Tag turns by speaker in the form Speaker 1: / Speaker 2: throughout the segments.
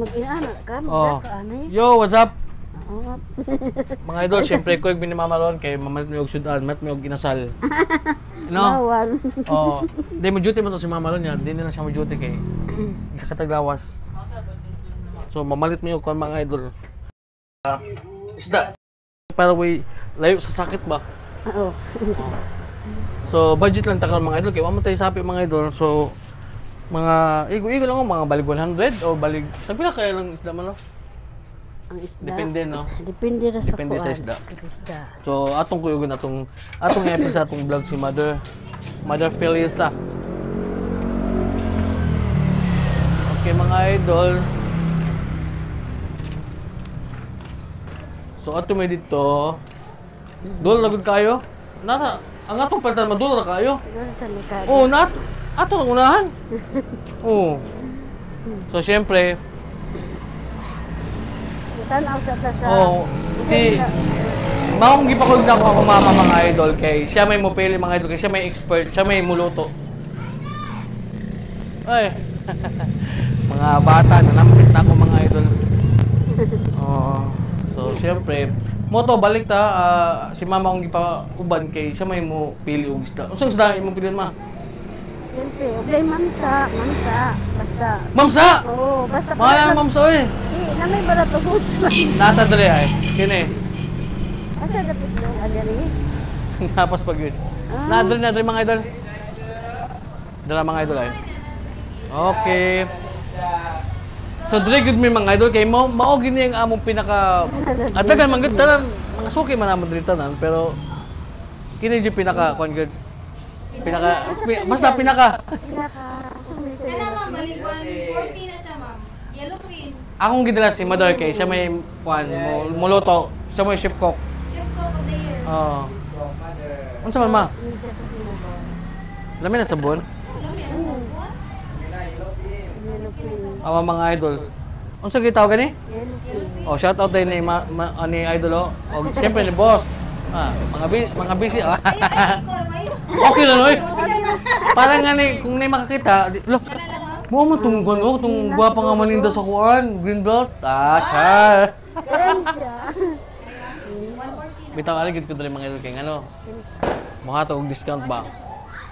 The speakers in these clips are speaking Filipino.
Speaker 1: mag-inana ka,
Speaker 2: Oh.
Speaker 1: magdaka, ano eh.
Speaker 2: Yo, what's up?
Speaker 1: Oo.
Speaker 2: Mga idol, syempre ko yung binimamaron kay mamalit mo yung sudan, malit mo yung ginasal. No?
Speaker 1: Bawal.
Speaker 2: Oh, di mo duty mo to si Mama Ron niya, di na siya mo duty kay sa Kataglawas. So mamalit mo yung kung mga idol. Isda. Para way layo sa sakit ba?
Speaker 1: Oo.
Speaker 2: So budget lang takal mga idol kay wala man tayo sapi mga idol. So mga igo-igo lang mga balig 100 o balig pila kaya lang isda man no?
Speaker 1: Ang isda.
Speaker 2: Depende no.
Speaker 1: Depende ra sa
Speaker 2: Depende sa
Speaker 1: kuwan.
Speaker 2: isda.
Speaker 1: Isda.
Speaker 2: So atong kuyugon atong episode sa atong vlog si Mother Felisa. Okay mga idol. So ato may dito. Dol na gud kayo. Nara ang atong paltan madul ra kayo.
Speaker 1: Doon sa merkado.
Speaker 2: Oh, ato nang unahan. Oh. So syempre,
Speaker 1: Tanaw sa ta sa.
Speaker 2: oh, si Maong gipakog na ako mama mga idol kay siya may mupili mga idol kay siya may expert, siya may muluto. Ay. Mga bata nanampit na ako mga idol. Oh. So syempre, mo to balik ta si mama kong gipauban kay siya may mo pili og isda. Unsang isda imong pilihan ma?
Speaker 1: Siyempre, okay, mamsa. Basta.
Speaker 2: Mamsa.
Speaker 1: Oo, basta.
Speaker 2: Mahal mamsa eh.
Speaker 1: Na may barato hud.
Speaker 2: Nata dali ay. Kini.
Speaker 1: Asa dapat do adiri?
Speaker 2: Tapos pag yun. Nadali mga idol. Dala mga idol ay. Okay. So dili gud mi mga idol kay mao gini ang among pinaka atagan man gud tanan mga suki man amon diri tanan pero kini yung pinaka kon gud. Basta pinaka.
Speaker 3: Kailan ma'am, maliguan, 40 na siya ma'am. Yellow green.
Speaker 2: Akong gidala si Mother kay siya may kuan muluto, siya may chef cook.
Speaker 3: Chef cook of the year.
Speaker 2: Oo. Unsa man ma? Lamin na sabon. Awa mga idol. Unsa gyud tawag gani? Oh, shout out din ni ni idol oh. Og syempre ni boss. Mga busy. Okay lang oy. Parang nga ni kung nay makakita, lo. Mo man tong kuno, tong gwapa nga maninda sa kuan, green belt. Char. Bitaw ali gid ko diri mga idol kay ngano. Mohato og discount ba?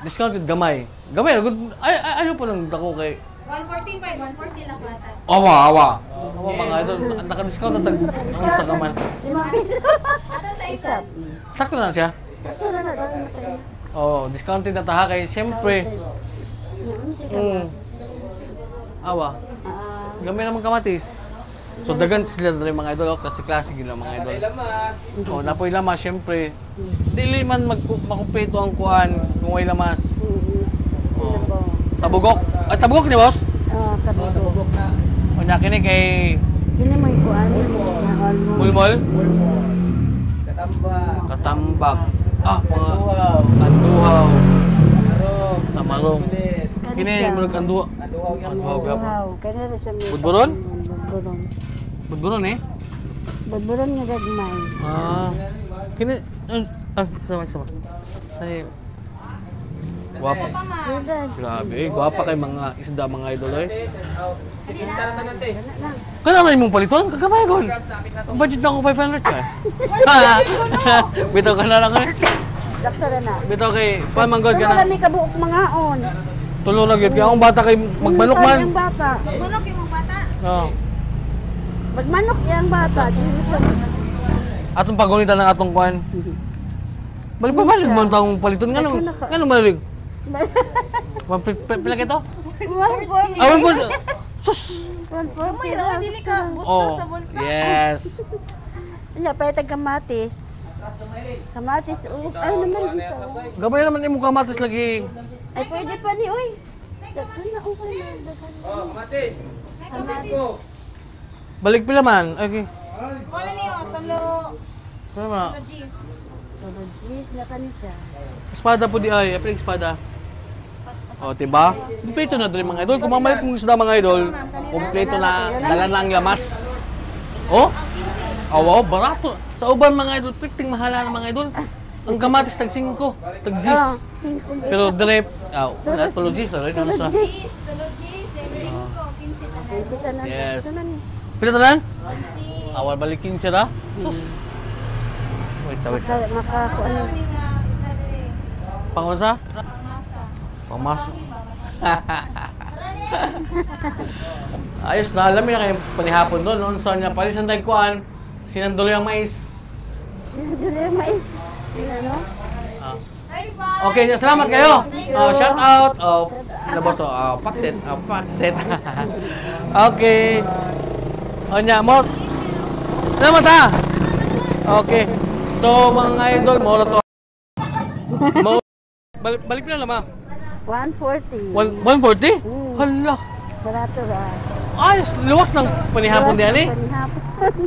Speaker 2: Discount gid gamay. Gamay gud ayo pa lang dako kay
Speaker 3: 145, 140 lang bata.
Speaker 2: Awa mga idol, naka-discount na sa kaman.
Speaker 3: Ato sa isa.
Speaker 2: Sakto na siya.
Speaker 1: Sakto na dami masaya.
Speaker 2: Oh, discounted na taha kay siyempre. Awa. Gamay naman kamatis. So dagan sila dali mga idol kasi klase gila mga idol. Oh, napoy lamas siyempre. Dili man makumpleto ang kuan kung way lamas. Tabugok. Ay tabugok ni boss?
Speaker 1: Tabugok na.
Speaker 2: O nya kini kay
Speaker 1: Kini may kuan
Speaker 2: mulmol. Katambak. Mga kanduhaw. Tamarong. Kini mulog kanduhaw. Kanduhaw gyapon.
Speaker 1: Wow, kani ra siya may.
Speaker 2: Budburon?
Speaker 1: Budburon.
Speaker 2: Budburon eh.
Speaker 1: Budburon nga gagmay.
Speaker 2: Kini sama. Ay. Guwapa. Grabe, guwapa kay mga isda mga idol eh. Kana na imong paliton, kagamay gon. Ang budget na ako 500 ka. Bitaw ka na lang eh.
Speaker 1: Doktor na.
Speaker 2: Bitaw kay pamanggod ka
Speaker 1: Tulo
Speaker 2: na.
Speaker 1: kami kabuok mangaon.
Speaker 2: Tulo na gyud kay akong bata kay magmanok man.
Speaker 1: Yung bata.
Speaker 3: Magmanok yung bata.
Speaker 2: Oo.
Speaker 1: Magmanok yang bata.
Speaker 2: Atong pagunitan ng atong kuan. Balik pa balik man taong paliton ngano balik. Pila kito?
Speaker 1: 140.
Speaker 2: Awan po. Sus.
Speaker 1: 140.
Speaker 3: Raw dili ka bustot sa bulsa.
Speaker 2: Yes.
Speaker 1: Nya paytag kamatis. Kamatis. Ay naman ito.
Speaker 2: Gamay naman imong kamatis lagi.
Speaker 1: Ay pwede pa ni oy. Daghan na okay na.
Speaker 4: Matis.
Speaker 2: Balik pila man. Okay.
Speaker 3: Wala niyo, talo.
Speaker 2: Ano ba?
Speaker 3: Talo cheese.
Speaker 1: Please na kani siya.
Speaker 2: Espada po di ay, apil espada. O, diba? Kompleto na dali mga idol. Kung mamalit mong isda mga idol, kompleto na, dala na ang lamas. Oh? Oh, wow, barato. Sa uban mga idol, pwedeng mahala ng mga idol. Ang kamatis tag 5, tag 10. Pero dire, tulo 10, sorry, ano sa?
Speaker 3: Talo cheese, then 5, 15 lang.
Speaker 1: Pensi tanan.
Speaker 2: Yes.
Speaker 1: Tanan.
Speaker 2: Pila tanan?
Speaker 3: Onsi.
Speaker 2: Awal balikin sila. Sus. Wait, sa wait.
Speaker 1: Maka ano.
Speaker 3: Isa dire.
Speaker 2: Pangunsa?
Speaker 3: Pangmasa.
Speaker 2: Pamas. Ayos na, alam na kayo panihapon doon. Noon sa niya, palisan tayo kuhaan. Sinandolo yung mais.
Speaker 1: Dili yung mais. Ano?
Speaker 2: Ah.
Speaker 3: 35.
Speaker 2: Okay, salamat kayo. Oh, shout out. Oh, labos oh, pakset. Oh, pakset. Okay. O niya, mo. Salamat ha. Okay. So, mga idol, mo na to. Balik na naman.
Speaker 1: 140.
Speaker 2: 140? Hala.
Speaker 1: Barato ra.
Speaker 2: Ayos, luwas ng panihapon diyan eh.
Speaker 1: Panihapon.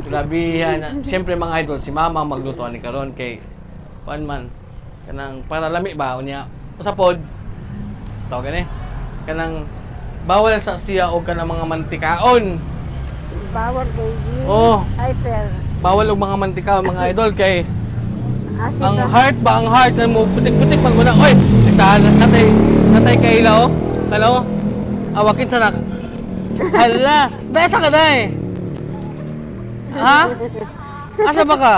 Speaker 2: Grabe yan. Siyempre mga idol, si Mama ang maglutuan ni karon kay kuan man kanang para lami ba unya. Usapod. Tawag gani. Kanang bawal sa siya og kanang mga mantikaon.
Speaker 1: Bawal kay G.
Speaker 2: Oh.
Speaker 1: Hyper.
Speaker 2: Bawal og mga mantikaon mga idol kay
Speaker 1: Asin
Speaker 2: ang
Speaker 1: ba?
Speaker 2: heart ba ang heart na mo putik-putik pag muna. Oy, nagtahan natay kay ilaw. Hello? Awakin sa nak. Hala, dahil sa ka dahil. Ha? Asa ba ka?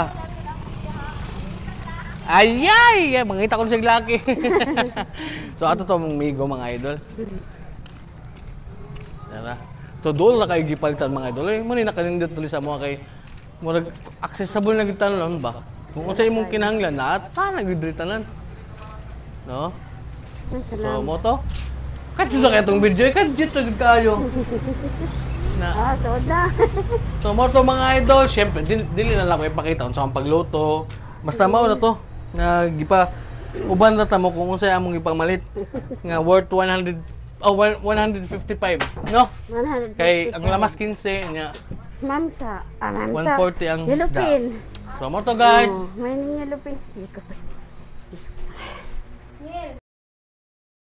Speaker 2: Ayay! Mangita ko na siya laki. So, ato to mong migo mga idol. Tara. So, doon na kayo gipalitan mga idol. Eh, muna nakalindot tuloy sa mga kay murag accessible na kita nun ba? Kung sa imong kinahanglan na, nagdidritanan. No? So, mo to? Kadyo na kaya itong video. Kadyo na kayo. Na.
Speaker 1: So na.
Speaker 2: So, mo to mga idol. Siyempre, dili na lang ko ipakita kung saan pagluto. Basta mao na to. Gipa, uban na tamo kung unsay among ipamalit. Nga worth 155. No?
Speaker 1: 150.
Speaker 2: Kay, ang lamas 15 niya.
Speaker 1: Mamsa.
Speaker 2: 140 ang
Speaker 1: Yellow
Speaker 2: isda.
Speaker 1: pin.
Speaker 2: So, mo to guys.
Speaker 1: Oh, may yellow pin. Sige ko pa.